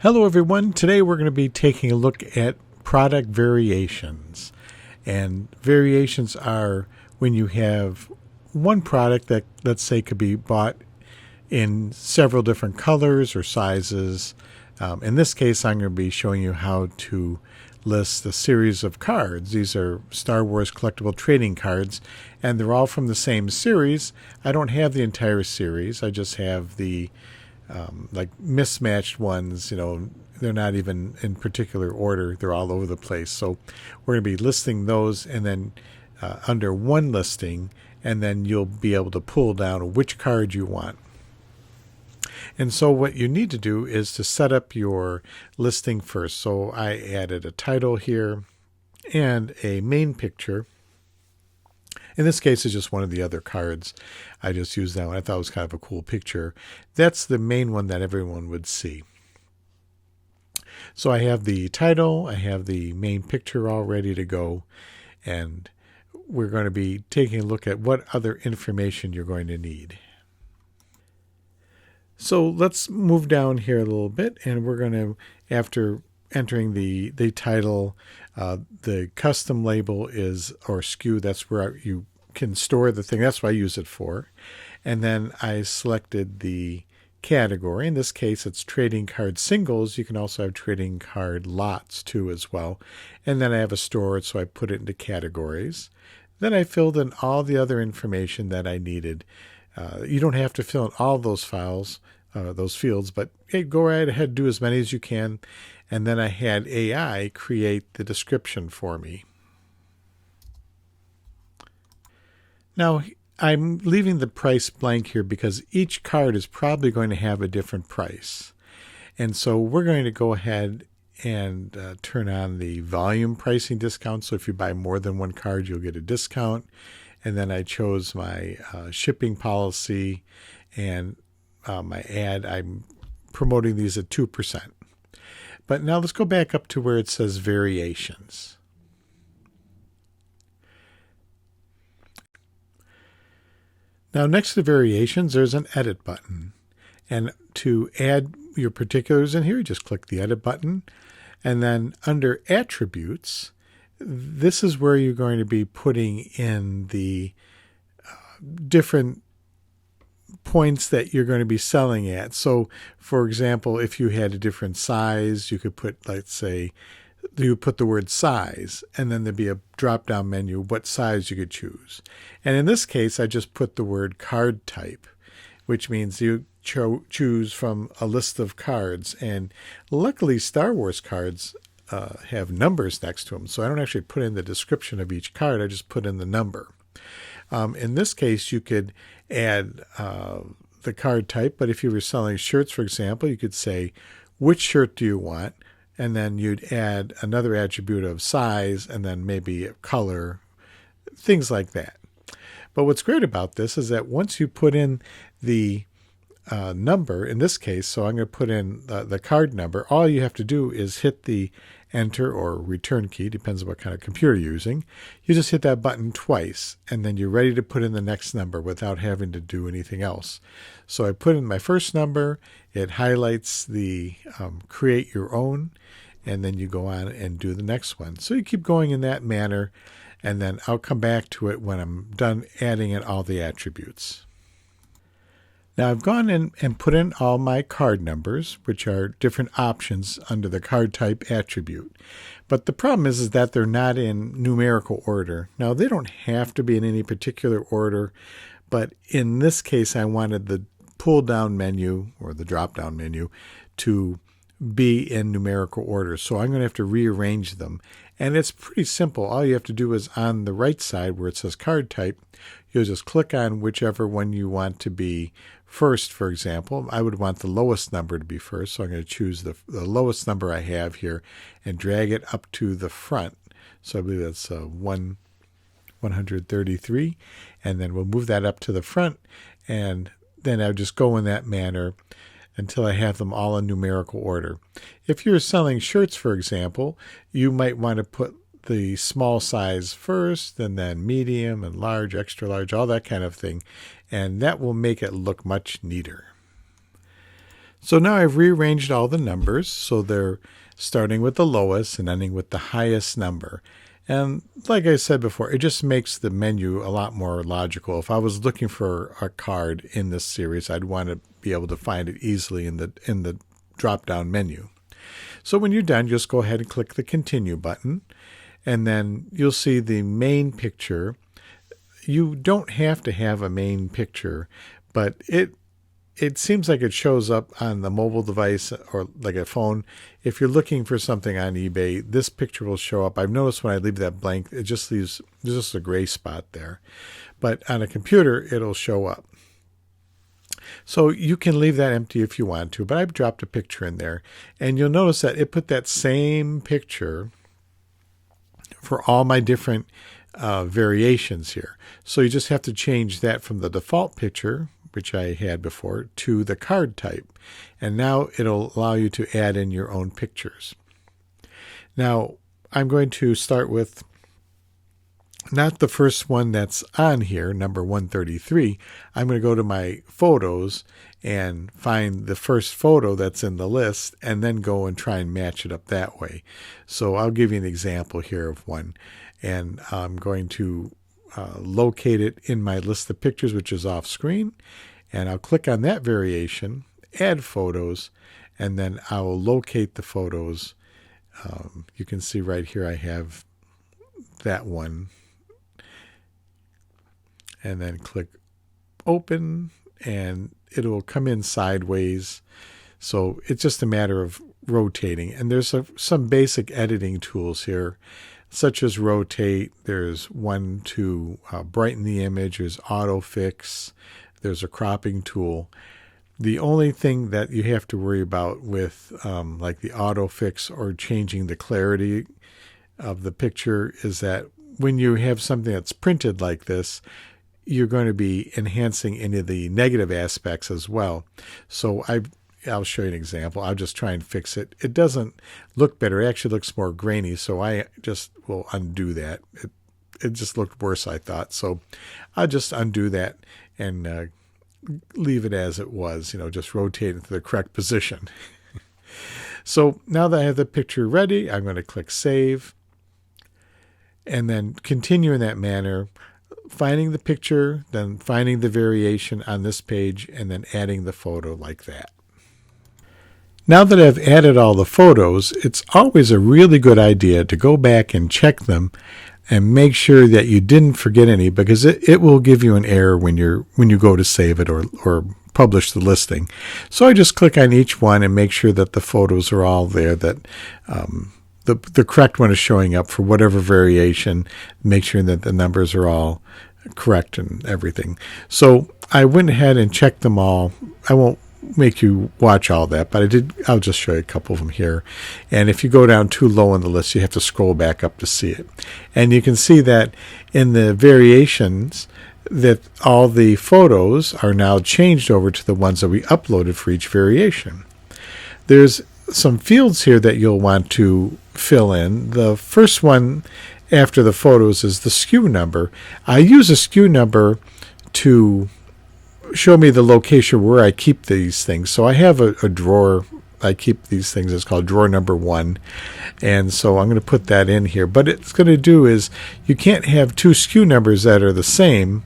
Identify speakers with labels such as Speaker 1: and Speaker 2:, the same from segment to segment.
Speaker 1: Hello everyone. Today we're going to be taking a look at product variations. And variations are when you have one product that, let's say, could be bought in several different colors or sizes. In this case, I'm going to be showing you how to list a series of cards. These are Star Wars collectible trading cards, and they're all from the same series. I don't have the entire series. I just have the like mismatched ones. They're not even in particular order. They're all over the place. So we're going to be listing those, and then under one listing, and then you'll be able to pull down which card you want. And so what you need to do is to set up your listing first. So I added a title here and a main picture. In this case, it's just one of the other cards. I just used that one. I thought it was kind of a cool picture. That's the main one that everyone would see. So I have the title, I have the main picture all ready to go, and we're going to be taking a look at what other information you're going to need. So let's move down here a little bit, and we're going to, after entering the title, the custom label is, or SKU, that's where you can store the thing. That's what I use it for. And then I selected the category. In this case, it's trading card singles. You can also have trading card lots too as well. And then I have a storage, so I put it into categories. Then I filled in all the other information that I needed. You don't have to fill in all those files, those fields, but hey, go right ahead, do as many as you can. And then I had AI create the description for me. Now, I'm leaving the price blank here because each card is probably going to have a different price. And so we're going to go ahead and turn on the volume pricing discount. So if you buy more than one card, you'll get a discount. And then I chose my shipping policy and my ad. I'm promoting these at 2%. But now let's go back up to where it says variations. Now next to variations, there's an edit button. And to add your particulars in here, you just click the edit button. And then under attributes, this is where you're going to be putting in the different points that you're going to be selling at. So, for example, if you had a different size, you could put, let's say, you put the word size, and then there'd be a drop-down menu, what size you could choose. And in this case, I just put the word card type, which means you choose from a list of cards. And luckily, Star Wars cards have numbers next to them, so I don't actually put in the description of each card. I just put in the number. In this case, you could add the card type, but if you were selling shirts, for example, you could say, which shirt do you want? And then you'd add another attribute of size and then maybe color, things like that. But what's great about this is that once you put in the number, in this case, so I'm going to put in the card number, all you have to do is hit the enter or return key, depends on what kind of computer you're using. You just hit that button twice, and then you're ready to put in the next number without having to do anything else. So I put in my first number, it highlights the create your own, and then you go on and do the next one. So you keep going in that manner, and then I'll come back to it when I'm done adding in all the attributes. Now I've gone in and put in all my card numbers, which are different options under the card type attribute. But the problem is that they're not in numerical order. Now they don't have to be in any particular order, but in this case I wanted the pull down menu or the drop down menu to be in numerical order. So I'm going to have to rearrange them. And it's pretty simple. All you have to do is on the right side where it says card type, you'll just click on whichever one you want to be first. For example, I would want the lowest number to be first. So I'm going to choose the lowest number I have here and drag it up to the front. So I believe that's 133. And then we'll move that up to the front. And then I'll just go in that manner until I have them all in numerical order. If you're selling shirts, for example, you might want to put the small size first, and then medium and large, extra large, all that kind of thing. And that will make it look much neater. So now I've rearranged all the numbers so they're starting with the lowest and ending with the highest number. And like I said before, it just makes the menu a lot more logical. If I was looking for a card in this series, I'd want to be able to find it easily in the drop-down menu. So when you're done, just go ahead and click the Continue button, and then you'll see the main picture. You don't have to have a main picture, but it seems like it shows up on the mobile device or like a phone. If you're looking for something on eBay, this picture will show up. I've noticed when I leave that blank, it just leaves just a gray spot there. But on a computer, it'll show up. So you can leave that empty if you want to, but I've dropped a picture in there. And you'll notice that it put that same picture for all my different variations here. So you just have to change that from the default picture, which I had before, to the card type. And now it'll allow you to add in your own pictures. Now, I'm going to start with not the first one that's on here, number 133. I'm going to go to my photos and find the first photo that's in the list and then go and try and match it up that way. So I'll give you an example here of one. And I'm going to locate it in my list of pictures, which is off screen. And I'll click on that variation, add photos, and then I will locate the photos. You can see right here I have that one. And then click open, and it will come in sideways. So it's just a matter of rotating. And there's some basic editing tools here, such as rotate. There's one to brighten the image. There's auto fix. There's a cropping tool. The only thing that you have to worry about with like the auto fix or changing the clarity of the picture is that when you have something that's printed like this, you're going to be enhancing any of the negative aspects as well. So I'll show you an example. I'll just try and fix it. It doesn't look better. It actually looks more grainy, so I just will undo that. It just looked worse, I thought. So I'll just undo that and leave it as it was, just rotate it to the correct position. So now that I have the picture ready, I'm going to click Save and then continue in that manner, finding the picture, then finding the variation on this page, and then adding the photo like that. Now that I've added all the photos, it's always a really good idea to go back and check them and make sure that you didn't forget any, because it will give you an error when you go to save it or publish the listing. So I just click on each one and make sure that the photos are all there, that the correct one is showing up for whatever variation. Make sure that the numbers are all correct and everything. So I went ahead and checked them all. I won't make you watch all that, but I'll just show you a couple of them here. And if you go down too low on the list, you have to scroll back up to see it. And you can see that in the variations that all the photos are now changed over to the ones that we uploaded for each variation. There's some fields here that you'll want to fill in. The first one after the photos is the SKU number. I use a SKU number to show me the location where I keep these things. So I have a drawer. I keep these things. It's called drawer number 1. And so I'm going to put that in here. But it's going to do is you can't have two SKU numbers that are the same.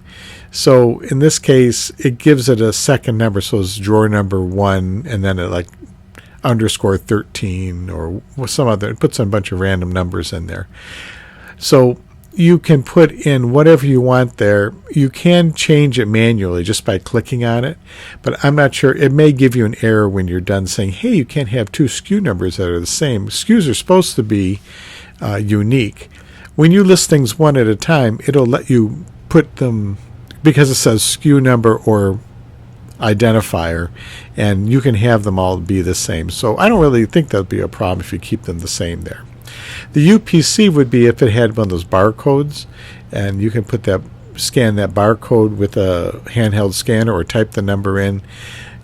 Speaker 1: So in this case, it gives it a second number. So it's drawer number 1 and then it like underscore 13 or some other. It puts a bunch of random numbers in there. So you can put in whatever you want there. You can change it manually just by clicking on it, but I'm not sure. It may give you an error when you're done saying, hey, you can't have two SKU numbers that are the same. SKUs are supposed to be unique. When you list things one at a time, it'll let you put them, because it says SKU number or identifier, and you can have them all be the same. So I don't really think that'll be a problem if you keep them the same there. The UPC would be if it had one of those barcodes, and you can scan that barcode with a handheld scanner or type the number in,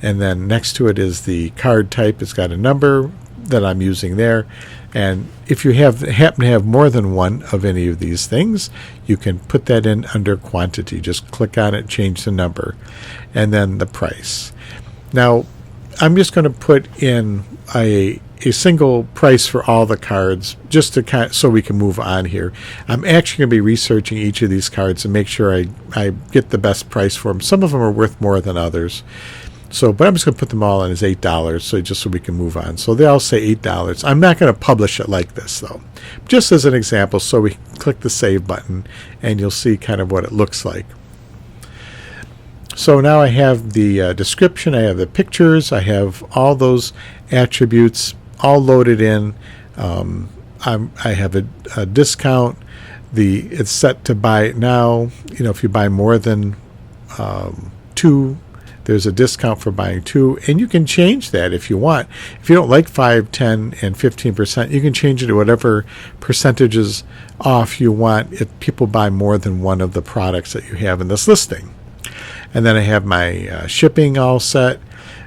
Speaker 1: and then next to it is the card type. It's got a number that I'm using there, and if you happen to have more than one of any of these things, you can put that in under quantity. Just click on it, change the number, and then the price. Now, I'm just going to put in a single price for all the cards just to so we can move on here. I'm actually going to be researching each of these cards and make sure I get the best price for them. Some of them are worth more than others. So, but I'm just going to put them all in as $8, so we can move on. So they all say $8. I'm not going to publish it like this, though. Just as an example, so we click the Save button, and you'll see kind of what it looks like. So now I have the description, I have the pictures, I have all those attributes all loaded in. I have a discount. It's set to buy it now. You know, if you buy more than 2, there's a discount for buying 2, and you can change that if you want. If you don't like 5, 10, and 15%, you can change it to whatever percentages off you want if people buy more than one of the products that you have in this listing. And then I have my shipping all set.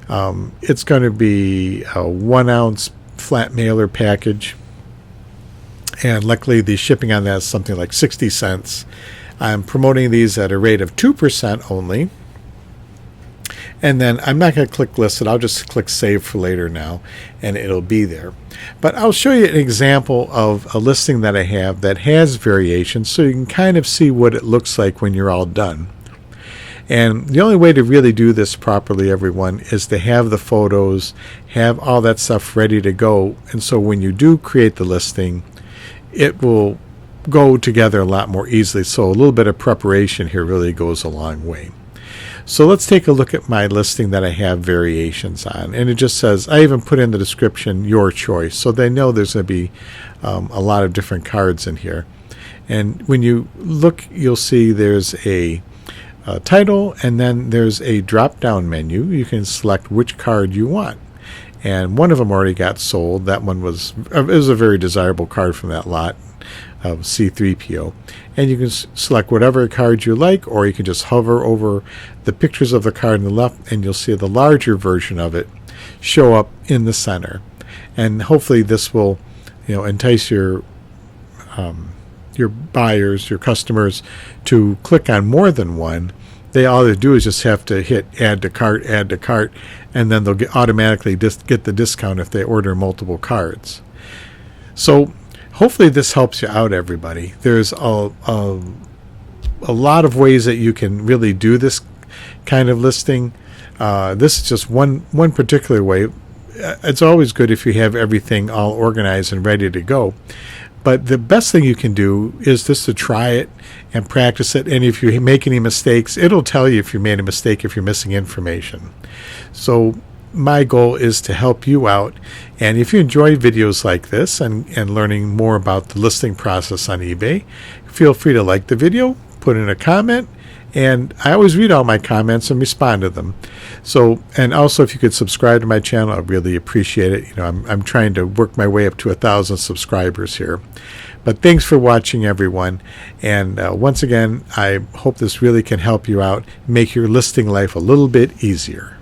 Speaker 1: It's going to be a 1-ounce flat mailer package, and luckily the shipping on that is something like 60 cents. I'm promoting these at a rate of 2% only. And then I'm not going to click listed. I'll just click save for later now, and it'll be there. But I'll show you an example of a listing that I have that has variations, so you can kind of see what it looks like when you're all done. And the only way to really do this properly, everyone, is to have the photos, have all that stuff ready to go. And so when you do create the listing, it will go together a lot more easily. So a little bit of preparation here really goes a long way. So let's take a look at my listing that I have variations on. And it just says, I even put in the description, your choice. So they know there's going to be a lot of different cards in here. And when you look, you'll see there's a title, and then there's a drop-down menu. You can select which card you want. And one of them already got sold. That one was a very desirable card from that lot of C3PO. And you can select whatever card you like, or you can just hover over the pictures of the card on the left, and you'll see the larger version of it show up in the center. And hopefully this will, entice your buyers, your customers, to click on more than one. All they do is just have to hit add to cart, and then they'll automatically get the discount if they order multiple cards. So hopefully this helps you out, everybody. There's a lot of ways that you can really do this kind of listing. This is just one particular way. It's always good if you have everything all organized and ready to go. But the best thing you can do is just to try it and practice it. And if you make any mistakes, it'll tell you if you made a mistake, if you're missing information. So my goal is to help you out. And if you enjoy videos like this and learning more about the listing process on eBay, feel free to like the video, put in a comment, and I always read all my comments and respond to them. So, and also if you could subscribe to my channel, I'd really appreciate it. I'm trying to work my way up to 1,000 subscribers here. But thanks for watching, everyone. And once again, I hope this really can help you out, make your listing life a little bit easier.